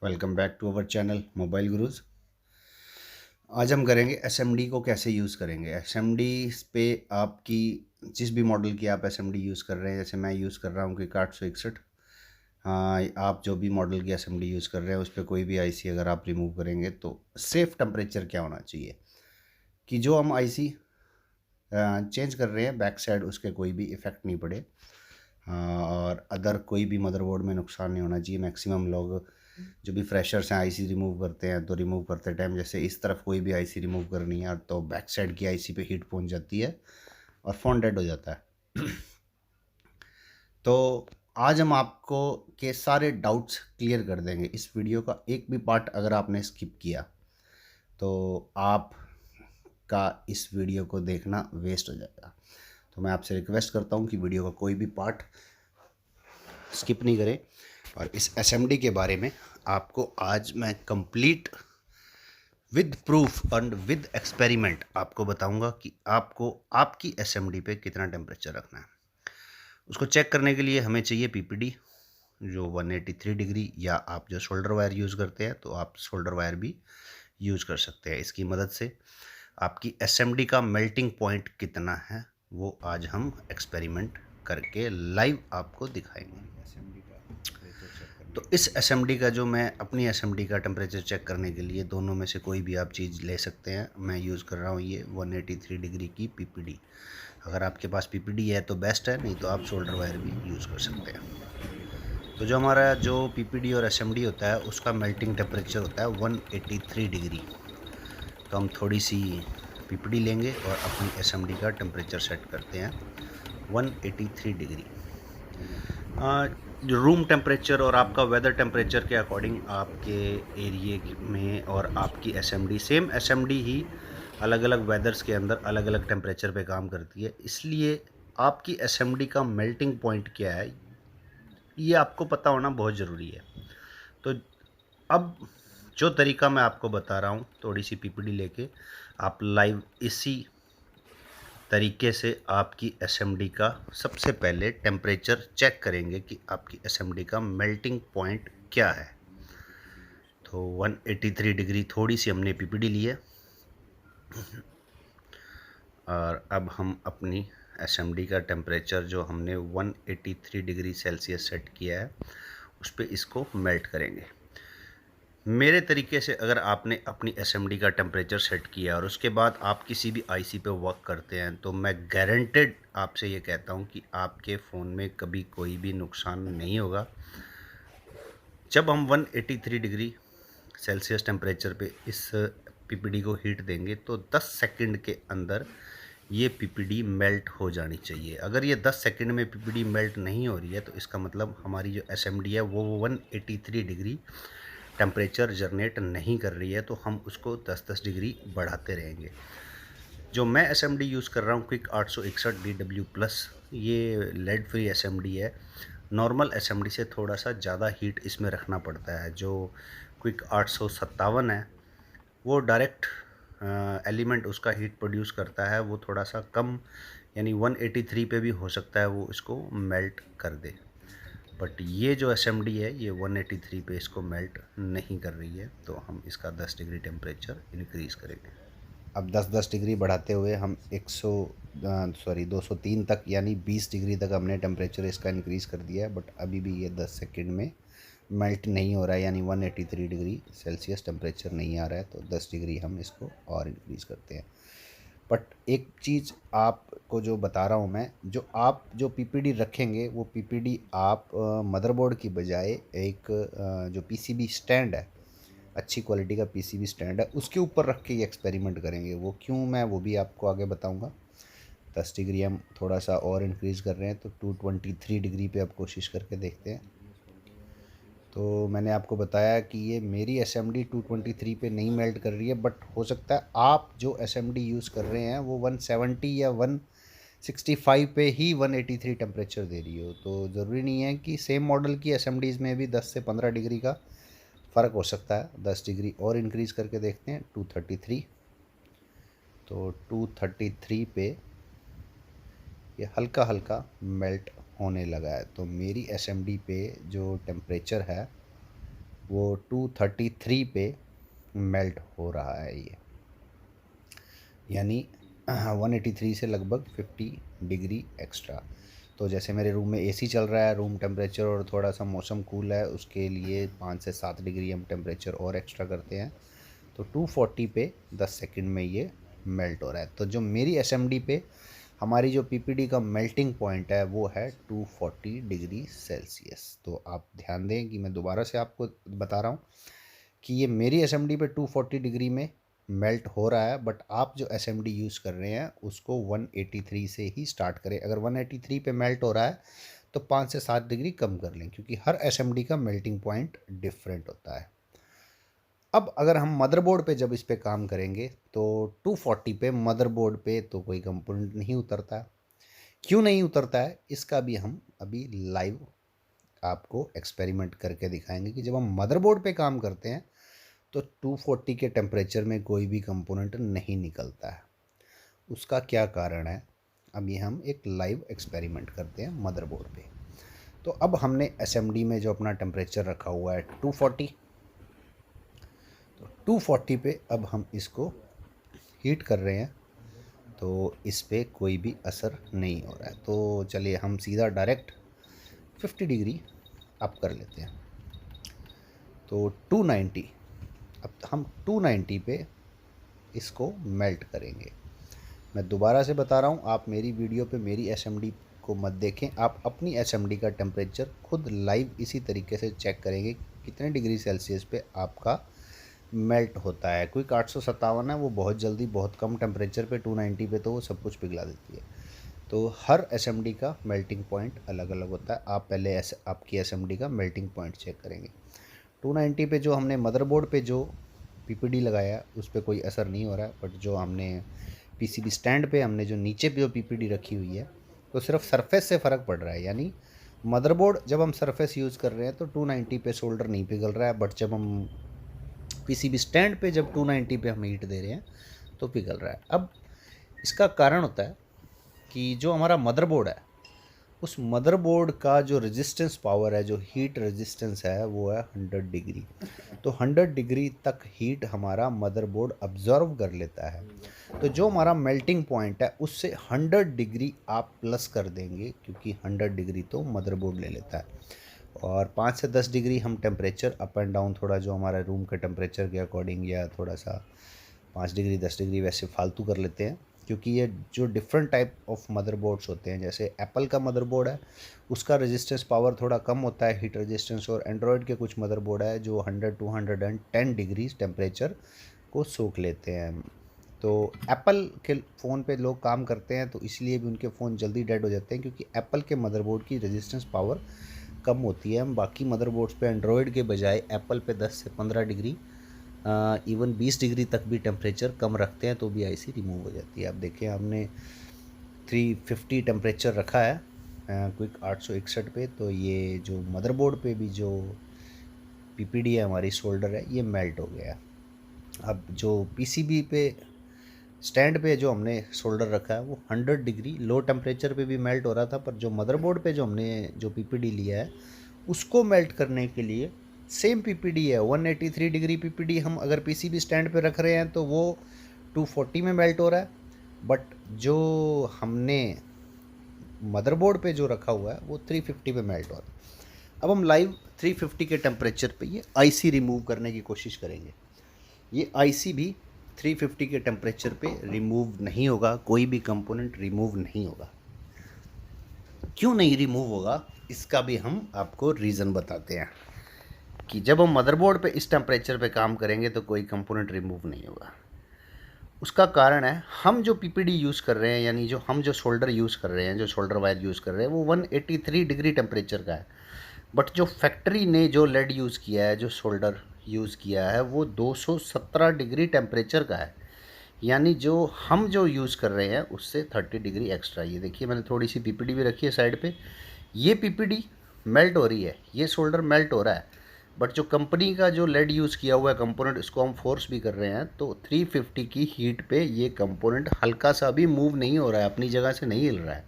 Welcome back to our channel mobile gurus. आज हम करेंगे एसएमडी को कैसे यूज़ करेंगे। एसएमडी पे आपकी जिस भी मॉडल की आप एसएमडी यूज़ कर रहे हैं, जैसे मैं यूज़ कर रहा हूँ कि 861। हाँ, आप जो भी मॉडल की एसएमडी यूज़ कर रहे हैं उस पर कोई भी आईसी अगर आप रिमूव करेंगे तो सेफ़ टेम्परेचर क्या होना चाहिए कि जो हम आईसी चेंज कर रहे हैं बैक साइड उसके कोई भी इफ़ेक्ट नहीं पड़े। और अदर कोई भी मदरबोर्ड में नुकसान नहीं होना चाहिए। मैक्सिमम लोग जो भी फ्रेशर्स हैं आईसी रिमूव करते हैं तो रिमूव करते टाइम जैसे इस तरफ कोई भी आईसी रिमूव करनी है तो बैक साइड की आईसी पे हीट पहुंच जाती है और फ़ोन डेड हो जाता है। तो आज हम आपको के सारे डाउट्स क्लियर कर देंगे। इस वीडियो का एक भी पार्ट अगर आपने स्किप किया तो आपका इस वीडियो को देखना वेस्ट हो जाएगा। तो मैं आपसे रिक्वेस्ट करता हूँ कि वीडियो का कोई भी पार्ट स्किप नहीं करें। और इस एसएमडी के बारे में आपको आज मैं complete with proof and with experiment आपको बताऊंगा कि आपको आपकी एसएमडी पे कितना टेम्परेचर रखना है। उसको चेक करने के लिए हमें चाहिए पीपीडी जो 183 डिग्री, या आप जो शोल्डर वायर यूज़ करते हैं तो आप शोल्डर वायर भी यूज़ कर सकते हैं। इसकी मदद से आपकी एसएमडी का मेल्टिंग पॉइंट कितना है वो आज हम एक्सपेरिमेंट करके लाइव आपको दिखाएंगे। तो इस एसएमडी का जो मैं अपनी एसएमडी का टेम्परेचर चेक करने के लिए दोनों में से कोई भी आप चीज़ ले सकते हैं। मैं यूज़ कर रहा हूँ ये 183 डिग्री की पीपीडी। अगर आपके पास पीपीडी है तो बेस्ट है, नहीं तो आप शोल्डर वायर भी यूज़ कर सकते हैं। तो जो हमारा जो पीपीडी और एसएमडी होता है उसका मेल्टिंग टेम्परेचर होता है 183 डिग्री। तो हम थोड़ी सी पीपीडी लेंगे और अपनी एसएमडी का टेम्परेचर सेट करते हैं 183 डिग्री। जो रूम टेम्परेचर और आपका वेदर टेम्परेचर के अकॉर्डिंग आपके एरिए में और आपकी एसएमडी सेम एसएमडी ही अलग अलग वेदर्स के अंदर अलग अलग टेम्परेचर पे काम करती है। इसलिए आपकी एसएमडी का मेल्टिंग पॉइंट क्या है ये आपको पता होना बहुत ज़रूरी है। तो अब जो तरीका मैं आपको बता रहा हूँ, थोड़ी सी पीपीडी लेके आप लाइव इसी तरीके से आपकी एसएमडी का सबसे पहले टेम्परेचर चेक करेंगे कि आपकी एसएमडी का मेल्टिंग पॉइंट क्या है। तो 183 डिग्री थोड़ी सी हमने पीपीडी ली है और अब हम अपनी एसएमडी का टेम्परेचर जो हमने 183 डिग्री सेल्सियस सेट किया है उस पर इसको मेल्ट करेंगे। मेरे तरीके से अगर आपने अपनी एसएमडी का टेम्परेचर सेट किया और उसके बाद आप किसी भी आईसी पे वर्क करते हैं तो मैं गारंटेड आपसे ये कहता हूँ कि आपके फ़ोन में कभी कोई भी नुकसान नहीं होगा। जब हम 183 डिग्री सेल्सियस टेम्परेचर पे इस पीपीडी को हीट देंगे तो 10 सेकंड के अंदर ये पीपीडी मेल्ट हो जानी चाहिए। अगर ये 10 सेकंड में पीपीडी मेल्ट नहीं हो रही है तो इसका मतलब हमारी जो एसएमडी है वो 183 डिग्री टेम्परेचर जनरेट नहीं कर रही है, तो हम उसको 10-10 डिग्री बढ़ाते रहेंगे। जो मैं एसएमडी यूज़ कर रहा हूँ क्विक 861 DW प्लस, ये लेड फ्री एसएमडी है। नॉर्मल एसएमडी से थोड़ा सा ज़्यादा हीट इसमें रखना पड़ता है। जो क्विक 857 है वो डायरेक्ट एलिमेंट उसका हीट प्रोड्यूस करता है, वो थोड़ा सा कम यानी 183 पे भी हो सकता है वो इसको मेल्ट कर दे। बट ये जो एसएमडी है ये 183 पे इसको मेल्ट नहीं कर रही है, तो हम इसका 10 डिग्री टेम्परेचर इंक्रीज़ करेंगे। अब 10-10 डिग्री बढ़ाते हुए हम 203 तक यानी 20 डिग्री तक हमने टेम्परेचर इसका इंक्रीज़ कर दिया है। बट अभी भी ये 10 सेकंड में मेल्ट नहीं हो रहा है, यानी 183 डिग्री सेल्सियस टेम्परेचर नहीं आ रहा है। तो 10 डिग्री हम इसको और इंक्रीज़ करते हैं। बट एक चीज़ आपको जो बता रहा हूँ मैं, जो पीपीडी रखेंगे वो पीपीडी आप मदरबोर्ड की बजाय एक जो पीसीबी स्टैंड है, अच्छी क्वालिटी का पीसीबी स्टैंड है, उसके ऊपर रख के ये एक्सपेरिमेंट करेंगे। वो क्यों, मैं वो भी आपको आगे बताऊंगा। 10 डिग्री हम थोड़ा सा और इंक्रीज़ कर रहे हैं तो 223 डिग्री पे अब कोशिश करके देखते हैं। तो मैंने आपको बताया कि ये मेरी एसएमडी 223 पे नहीं मेल्ट कर रही है, बट हो सकता है आप जो एसएमडी यूज़ कर रहे हैं वो 170 या 165 पे ही 183 टेम्परेचर दे रही हो। तो ज़रूरी नहीं है कि सेम मॉडल की एसएमडीज़ में भी 10 से 15 डिग्री का फ़र्क हो सकता है। 10 डिग्री और इंक्रीज़ करके देखते हैं 233। तो 233 पे ये हल्का हल्का मेल्ट होने लगा है। तो मेरी एसएमडी पे जो टेम्परेचर है वो 233 पे मेल्ट हो रहा है ये, यानी 183 से लगभग 50 डिग्री एक्स्ट्रा। तो जैसे मेरे रूम में एसी चल रहा है, रूम टेम्परेचर, और थोड़ा सा मौसम कूल है, उसके लिए 5 से 7 डिग्री हम टेम्परेचर और एक्स्ट्रा करते हैं, तो 240 पे 10 सेकंड में ये मेल्ट हो रहा है। तो जो मेरी एसएमडी पे हमारी जो पीपीडी का मेल्टिंग पॉइंट है वो है 240 डिग्री सेल्सियस। तो आप ध्यान दें कि मैं दोबारा से आपको बता रहा हूँ कि ये मेरी एसएमडी पे 240 डिग्री में मेल्ट हो रहा है, बट आप जो एसएमडी यूज़ कर रहे हैं उसको 183 से ही स्टार्ट करें। अगर 183 पे मेल्ट हो रहा है तो 5 से 7 डिग्री कम कर लें, क्योंकि हर एसएमडी का मेल्टिंग पॉइंट डिफरेंट होता है। अब अगर हम मदरबोर्ड पे जब इस पे काम करेंगे तो 240 पे मदरबोर्ड पे तो कोई कंपोनेंट नहीं उतरता। क्यों नहीं उतरता है इसका भी हम अभी लाइव आपको एक्सपेरिमेंट करके दिखाएंगे कि जब हम मदरबोर्ड पे काम करते हैं तो 240 के टेम्परेचर में कोई भी कंपोनेंट नहीं निकलता है। उसका क्या कारण है, अभी हम एक लाइव एक्सपेरिमेंट करते हैं मदरबोर्ड पे। तो अब हमने एसएमडी में जो अपना टेम्परेचर रखा हुआ है 240, तो 240 पे अब हम इसको हीट कर रहे हैं, तो इस पे कोई भी असर नहीं हो रहा है। तो चलिए हम सीधा डायरेक्ट 50 डिग्री अप कर लेते हैं। तो 290, अब हम 290 पे इसको मेल्ट करेंगे। मैं दोबारा से बता रहा हूँ, आप मेरी वीडियो पे मेरी एसएमडी को मत देखें, आप अपनी एसएमडी का टेम्परेचर खुद लाइव इसी तरीके से चेक करेंगे कितने डिग्री सेल्सियस पे आपका मेल्ट होता है। क्विक 857 है, वो बहुत जल्दी बहुत कम टेम्परेचर पे 290 पे तो वो सब कुछ पिघला देती है। तो हर एसएमडी का मेल्टिंग पॉइंट अलग अलग होता है। आप पहले आपकी एसएमडी का मेल्टिंग पॉइंट चेक करेंगे। 290 पे जो हमने मदरबोर्ड पे जो पीपीडी लगाया उस पर कोई असर नहीं हो रहा है, बट जो हमने पीसीबी स्टैंड पे हमने जो नीचे पे जो पीपीडी रखी हुई है तो सिर्फ सरफेस से फ़र्क पड़ रहा है। यानी मदरबोर्ड जब हम सरफेस यूज़ कर रहे हैं तो 290 पे सोल्डर नहीं पिघल रहा है, बट जब हम पीसीबी स्टैंड पे जब 290 पे हम हीट दे रहे हैं तो पिघल रहा है। अब इसका कारण होता है कि जो हमारा मदरबोर्ड है उस मदरबोर्ड का जो रेजिस्टेंस पावर है, जो हीट रेजिस्टेंस है, वो है 100 डिग्री। तो 100 डिग्री तक हीट हमारा मदरबोर्ड अब्जॉर्व कर लेता है। तो जो हमारा मेल्टिंग पॉइंट है उससे 100 डिग्री आप प्लस कर देंगे, क्योंकि 100 डिग्री तो मदरबोर्ड ले लेता है। और 5 से 10 डिग्री हम टेम्परेचर अप एंड डाउन थोड़ा जो हमारा रूम के टेम्परेचर के अकॉर्डिंग, या थोड़ा सा 5 डिग्री 10 डिग्री वैसे फालतू कर लेते हैं, क्योंकि ये जो डिफरेंट टाइप ऑफ मदरबोर्ड्स होते हैं, जैसे एप्पल का मदरबोर्ड है उसका रेजिस्टेंस पावर थोड़ा कम होता है हीट रेजिस्टेंस, और एंड्रॉयड के कुछ मदरबोर्ड है जो 100 टू 110 डिग्री टेम्परेचर को सोख लेते हैं। तो एप्पल के फ़ोन पे लोग काम करते हैं तो इसलिए भी उनके फ़ोन जल्दी डेड हो जाते हैं, क्योंकि एप्पल के मदरबोर्ड की रेजिस्टेंस पावर कम होती है। हम बाकी मदरबोर्ड्स पे एंड्रॉयड के बजाय एप्पल पे 10 से 15 डिग्री, इवन 20 डिग्री तक भी टेम्परेचर कम रखते हैं तो भी आईसी रिमूव हो जाती है। आप देखें हमने 350 टेम्परेचर रखा है क्विक 861 पे, तो ये जो मदरबोर्ड पे भी जो पीपीडी है हमारी सोल्डर है ये मेल्ट हो गया। अब जो पीसीबी पे स्टैंड पे जो हमने सोल्डर रखा है वो 100 डिग्री लो टेम्परेचर पे भी मेल्ट हो रहा था, पर जो मदरबोर्ड पे जो हमने जो पीपीडी लिया है उसको मेल्ट करने के लिए सेम पीपीडी है 183 डिग्री पीपीडी। हम अगर पीसीबी स्टैंड पे रख रहे हैं तो वो 240 में मेल्ट हो रहा है, बट जो हमने मदरबोर्ड पे जो रखा हुआ है वो 350 पे मेल्ट हो रहा है। अब हम लाइव 350 के टेम्परेचर पे ये आईसी रिमूव करने की कोशिश करेंगे। ये आईसी भी 350 के टेम्परेचर पे रिमूव नहीं होगा, कोई भी कंपोनेंट रिमूव नहीं होगा। क्यों नहीं रिमूव होगा इसका भी हम आपको रीज़न बताते हैं कि जब हम मदरबोर्ड पे इस टेम्परेचर पे काम करेंगे तो कोई कंपोनेंट रिमूव नहीं होगा। उसका कारण है हम जो पीपीडी यूज़ कर रहे हैं, यानी जो हम जो शोल्डर यूज़ कर रहे हैं, जो शोल्डर वायर यूज़ कर रहे हैं वो 183 डिग्री टेम्परेचर का है, बट जो फैक्ट्री ने जो लेड यूज़ किया है, जो शोल्डर यूज़ किया है वो 217 डिग्री टेम्परेचर का है। यानी जो हम जो यूज़ कर रहे हैं उससे 30 डिग्री एक्स्ट्रा। ये देखिए मैंने थोड़ी सी पीपीडी भी रखी है साइड पे, ये पीपीडी मेल्ट हो रही है, ये शोल्डर मेल्ट हो रहा है, बट जो कंपनी का जो लेड यूज़ किया हुआ है कंपोनेंट इसको हम फोर्स भी कर रहे हैं, तो 350 की हीट पे ये कंपोनेंट हल्का सा भी मूव नहीं हो रहा है, अपनी जगह से नहीं हिल रहा है,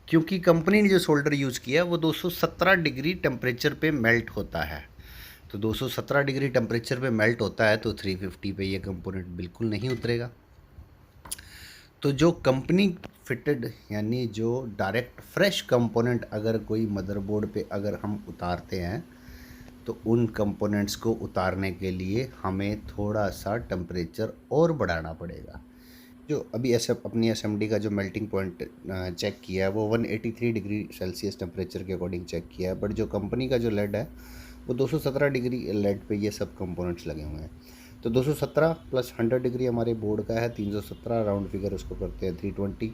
क्योंकि कंपनी ने जो शोल्डर यूज़ किया है वो 217 डिग्री टेम्परेचर पे मेल्ट होता है। तो 217 डिग्री टेम्परेचर पे मेल्ट होता है तो 350 पे ये कंपोनेंट बिल्कुल नहीं उतरेगा। तो जो कंपनी फिटेड यानी जो डायरेक्ट फ्रेश कंपोनेंट अगर कोई मदरबोर्ड पे अगर हम उतारते हैं तो उन कंपोनेंट्स को उतारने के लिए हमें थोड़ा सा टेम्परेचर और बढ़ाना पड़ेगा। जो अभी ऐसे अपनी एसएमडी का जो मेल्टिंग पॉइंट चेक किया है वो 183 डिग्री सेल्सियस टेम्परेचर के अकॉर्डिंग चेक किया है, बट जो कंपनी का जो लेड है वो 217 डिग्री लेड पे ये सब कंपोनेंट्स लगे हुए हैं। तो 217 प्लस 100 डिग्री हमारे बोर्ड का है 317, राउंड फिगर उसको करते हैं 320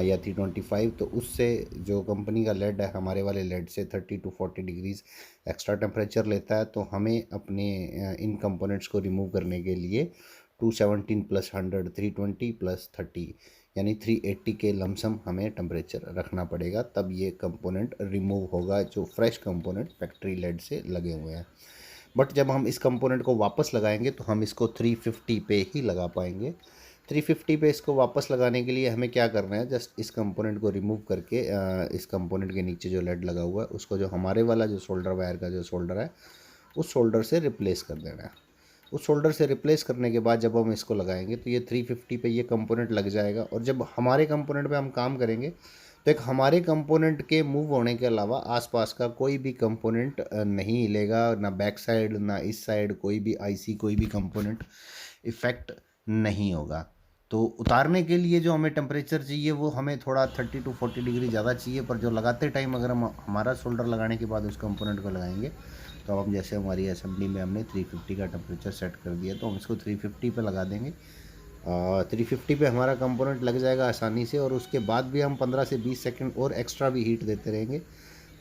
या 325। तो उससे जो कंपनी का लेड है हमारे वाले लेड से 30 to 40 डिग्रीज एक्स्ट्रा टेम्परेचर लेता है। तो हमें अपने इन कंपोनेंट्स को रिमूव करने के लिए 217 प्लस 100 320 प्लस 30 यानी 380 के लमसम हमें टेम्परेचर रखना पड़ेगा, तब ये कंपोनेंट रिमूव होगा जो फ्रेश कंपोनेंट फैक्ट्री लेड से लगे हुए हैं। बट जब हम इस कंपोनेंट को वापस लगाएंगे तो हम इसको 350 पे ही लगा पाएंगे। 350 पे इसको वापस लगाने के लिए हमें क्या करना है, जस्ट इस कंपोनेंट को रिमूव करके इस कंपोनेंट के नीचे जो लेड लगा हुआ है उसको जो हमारे वाला जो शोल्डर वायर का जो शोल्डर है उस शोल्डर से रिप्लेस कर देना है। उस शोल्डर से रिप्लेस करने के बाद जब हम इसको लगाएंगे तो ये 350 पे ये कंपोनेंट लग जाएगा। और जब हमारे कंपोनेंट पे हम काम करेंगे तो एक हमारे कंपोनेंट के मूव होने के अलावा आसपास का कोई भी कंपोनेंट नहीं हिलेगा, ना बैक साइड ना इस साइड कोई भी आईसी कोई भी कंपोनेंट इफ़ेक्ट नहीं होगा। तो उतारने के लिए जो हमें टेम्परेचर चाहिए वो हमें थोड़ा 30 to 40 डिग्री ज़्यादा चाहिए, पर जो लगाते टाइम अगर हम हमारा शोल्डर लगाने के बाद उस कंपोनेंट को लगाएंगे तो अब हम जैसे हमारी असेंबली में हमने 350 का टेम्परेचर सेट कर दिया तो हम इसको 350 पे लगा देंगे। 350 पे हमारा कंपोनेंट लग जाएगा आसानी से, और उसके बाद भी हम 15 से 20 सेकंड और एक्स्ट्रा भी हीट देते रहेंगे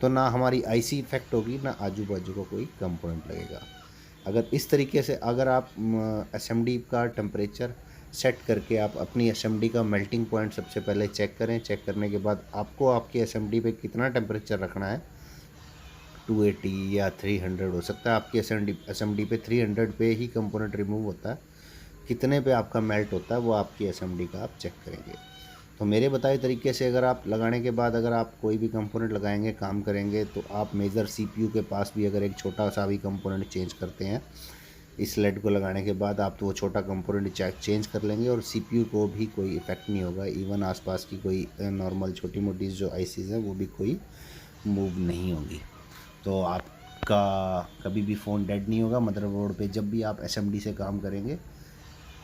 तो ना हमारी आईसी इफेक्ट होगी ना आजू बाजू को कोई कंपोनेंट लगेगा। अगर इस तरीके से अगर आप एसएमडी का टेम्परेचर सेट करके आप अपनी एसएमडी का मेल्टिंग पॉइंट सबसे पहले चेक करें, चेक करने के बाद आपको आपकी एसएमडी पे कितना टेम्परेचर रखना है, 280 या 300 हो सकता है आपकी एसएमडी पे 300 पे ही कंपोनेंट रिमूव होता है, कितने पे आपका मेल्ट होता है वो आपकी एसएमडी का आप चेक करेंगे। तो मेरे बताए तरीके से अगर आप लगाने के बाद अगर आप कोई भी कंपोनेंट लगाएंगे काम करेंगे तो आप मेजर सीपीयू के पास भी अगर एक छोटा सा भी कंपोनेंट चेंज करते हैं इस लेड को लगाने के बाद आप तो वो छोटा कंपोनेंट चेंज कर लेंगे और सीपीयू को भी कोई इफेक्ट नहीं होगा। इवन आसपास की कोई नॉर्मल छोटी मोटी जो आईसीज हैं वो भी कोई मूव नहीं होगी। तो आपका कभी भी फ़ोन डेड नहीं होगा। मदरबोर्ड पे जब भी आप एसएमडी से काम करेंगे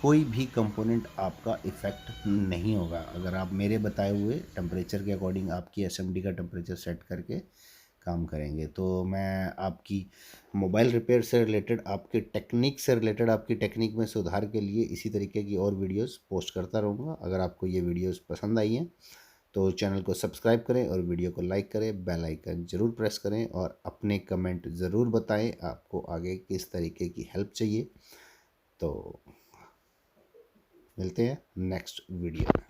कोई भी कंपोनेंट आपका इफ़ेक्ट नहीं होगा अगर आप मेरे बताए हुए टेम्परेचर के अकॉर्डिंग आपकी एसएमडी का टेम्परेचर सेट करके काम करेंगे। तो मैं आपकी मोबाइल रिपेयर से रिलेटेड आपके टेक्निक से रिलेटेड आपकी टेक्निक में सुधार के लिए इसी तरीके की और वीडियोस पोस्ट करता रहूँगा। अगर आपको ये वीडियोस पसंद आई हैं तो चैनल को सब्सक्राइब करें और वीडियो को लाइक करें, बेल आइकन ज़रूर प्रेस करें और अपने कमेंट ज़रूर बताएं आपको आगे किस तरीके की हेल्प चाहिए। तो मिलते हैं नेक्स्ट वीडियो में।